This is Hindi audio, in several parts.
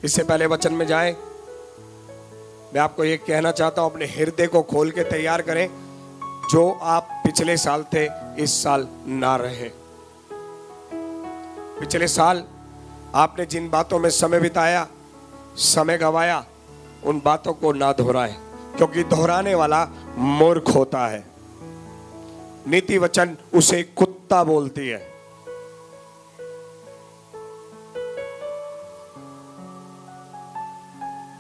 इससे पहले वचन में जाए, मैं आपको ये कहना चाहता हूं, अपने हृदय को खोल के तैयार करें। जो आप पिछले साल थे इस साल ना रहे। पिछले साल आपने जिन बातों में समय बिताया, समय गवाया, उन बातों को ना दोहराए, क्योंकि दोहराने वाला मूर्ख होता है। नीति वचन उसे कुत्ता बोलती है।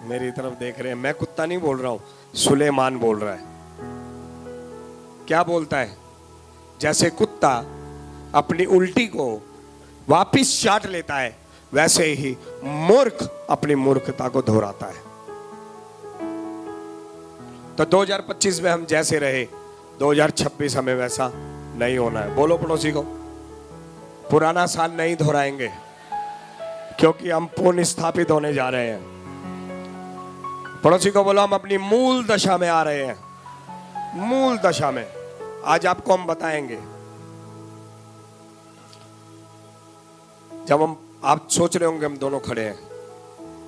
मेरी तरफ देख रहे हैं, मैं कुत्ता नहीं बोल रहा हूं, सुलेमान बोल रहा है। क्या बोलता है? जैसे कुत्ता अपनी उल्टी को वापिस चाट लेता है, वैसे ही मूर्ख अपनी मूर्खता को दोहराता है। तो 2025 में हम जैसे रहे, 2026 हमें वैसा नहीं होना है। बोलो पड़ोसी को, पुराना साल नहीं दोहराएंगे, क्योंकि हम पुनः स्थापित होने जा रहे हैं। पड़ोसी को बोलो, हम अपनी मूल दशा में आ रहे हैं। मूल दशा में आज आपको हम बताएंगे। जब आप सोच रहे होंगे हम दोनों खड़े हैं,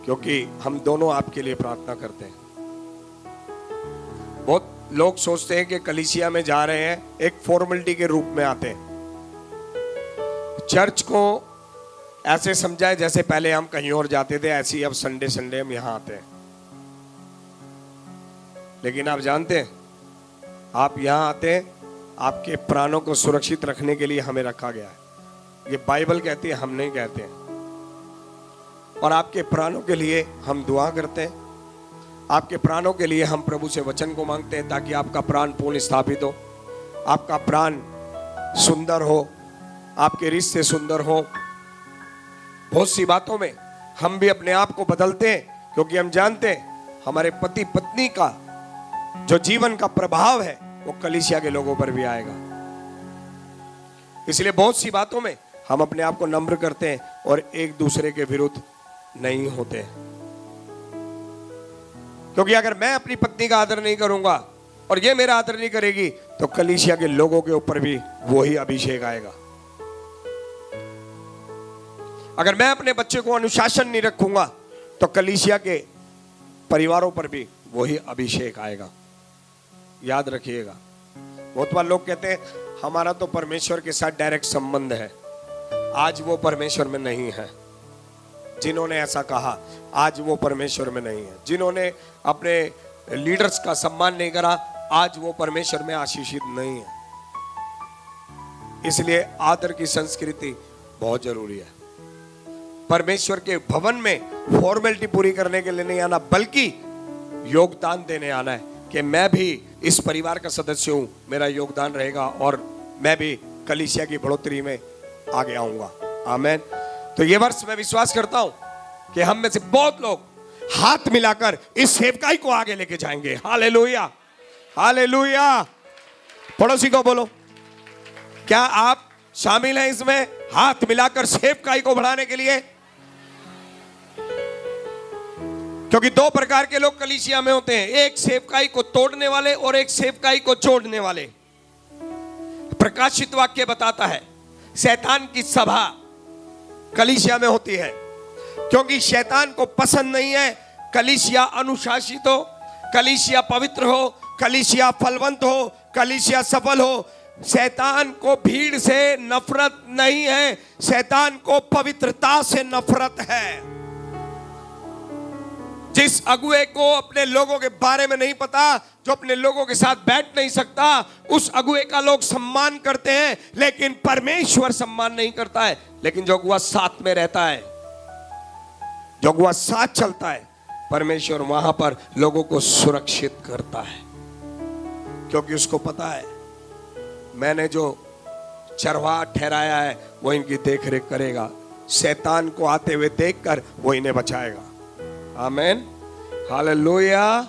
क्योंकि हम दोनों आपके लिए प्रार्थना करते हैं। बहुत लोग सोचते हैं कि कलीसिया में जा रहे हैं, एक फॉर्मेलिटी के रूप में आते हैं। चर्च को ऐसे समझाए जैसे पहले हम कहीं और जाते थे, ऐसे ही अब संडे संडे हम यहां आते हैं। लेकिन आप जानते हैं, आप यहां आते हैं, आपके प्राणों को सुरक्षित रखने के लिए हमें रखा गया है। ये बाइबल कहती है, हम नहीं कहते हैं। और आपके प्राणों के लिए हम दुआ करते हैं। आपके प्राणों के लिए हम प्रभु से वचन को मांगते हैं, ताकि आपका प्राण पूर्ण स्थापित हो, आपका प्राण सुंदर हो, आपके रिश्ते सुंदर हो। बहुत सी बातों में हम भी अपने आप को बदलते हैं, क्योंकि हम जानते हैं हमारे पति पत्नी का जो जीवन का प्रभाव है वो कलीसिया के लोगों पर भी आएगा। इसलिए बहुत सी बातों में हम अपने आप को नम्र करते हैं और एक दूसरे के विरुद्ध नहीं होते। क्योंकि अगर मैं अपनी पत्नी का आदर नहीं करूंगा और ये मेरा आदर नहीं करेगी, तो कलीसिया के लोगों के ऊपर भी वही अभिषेक आएगा। अगर मैं अपने बच्चे को अनुशासन नहीं रखूंगा, तो कलीसिया के परिवारों पर भी वही अभिषेक आएगा। याद रखिएगा। बहुत बार लोग कहते हैं हमारा तो परमेश्वर के साथ डायरेक्ट संबंध है। आज वो परमेश्वर में नहीं है। जिन्होंने ऐसा कहा, आज वो परमेश्वर में नहीं है। जिन्होंने अपने लीडर्स का सम्मान नहीं करा, आज वो परमेश्वर में आशीषित नहीं है। इसलिए आदर की संस्कृति बहुत जरूरी है। परमेश्वर के भवन में फॉर्मेलिटी पूरी करने के लिए नहीं आना, बल्कि योगदान देने आना है कि मैं भी इस परिवार का सदस्य हूं, मेरा योगदान रहेगा और मैं भी कलीसिया की बढ़ोतरी में आगे आऊंगा। आमीन। तो ये वर्ष मैं विश्वास करता हूं कि हम में से बहुत लोग हाथ मिलाकर इस सेवकाई को आगे लेके जाएंगे। Hallelujah, hallelujah. पड़ोसी को बोलो, क्या आप शामिल हैं इसमें हाथ मिलाकर सेवकाई को बढ़ाने के लिए? क्योंकि दो प्रकार के लोग कलीसिया में होते हैं, एक सेवकाई को तोड़ने वाले और एक सेवकाई को जोड़ने वाले। प्रकाशित वाक्य बताता है शैतान की सभा कलीसिया में होती है, क्योंकि शैतान को पसंद नहीं है कलीसिया अनुशासित हो, कलीसिया पवित्र हो, कलीसिया फलवंत हो, कलीसिया सफल हो। शैतान को भीड़ से नफरत नहीं है, शैतान को पवित्रता से नफरत है। जिस अगुए को अपने लोगों के बारे में नहीं पता, जो अपने लोगों के साथ बैठ नहीं सकता, उस अगुए का लोग सम्मान करते हैं, लेकिन परमेश्वर सम्मान नहीं करता है। लेकिन जो अगुआ साथ में रहता है, जो अगुआ साथ चलता है, परमेश्वर वहां पर लोगों को सुरक्षित करता है, क्योंकि उसको पता है मैंने जो चरवाहा ठहराया है वो इनकी देखरेख करेगा। शैतान को आते हुए देखकर वो इन्हें बचाएगा। आमीन, हालेलुया।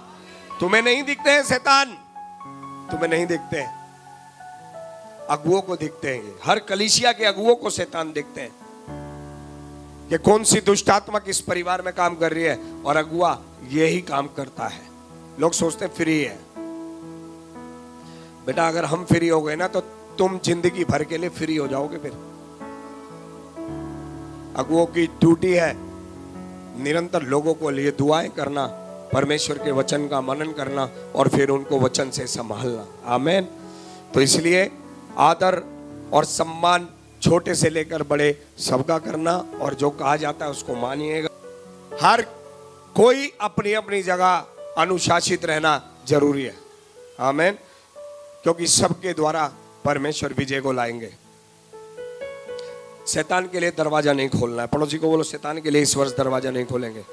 तुम्हें नहीं दिखते हैं शैतान, तुम्हें नहीं दिखते हैं, अगुओं को दिखते हैं। हर कलीसिया के अगुओं को शैतान दिखते हैं कि कौन सी दुष्ट आत्मा किस परिवार में काम कर रही है, और अगुआ यही काम करता है। लोग सोचते हैं फ्री है। बेटा अगर हम फ्री हो गए ना, तो तुम जिंदगी भर के लिए फ्री हो जाओगे। फिर अगुओं की ड्यूटी है निरंतर लोगों को लिए दुआएं करना, परमेश्वर के वचन का मनन करना और फिर उनको वचन से संभालना। आमीन। तो इसलिए आदर और सम्मान छोटे से लेकर बड़े सबका करना, और जो कहा जाता है उसको मानिएगा। हर कोई अपनी अपनी जगह अनुशासित रहना जरूरी है। आमीन। क्योंकि सबके द्वारा परमेश्वर विजय को लाएंगे। शैतान के लिए दरवाजा नहीं खोलना है। पड़ोसी को बोलो, शैतान के लिए इस वर्ष दरवाजा नहीं खोलेंगे।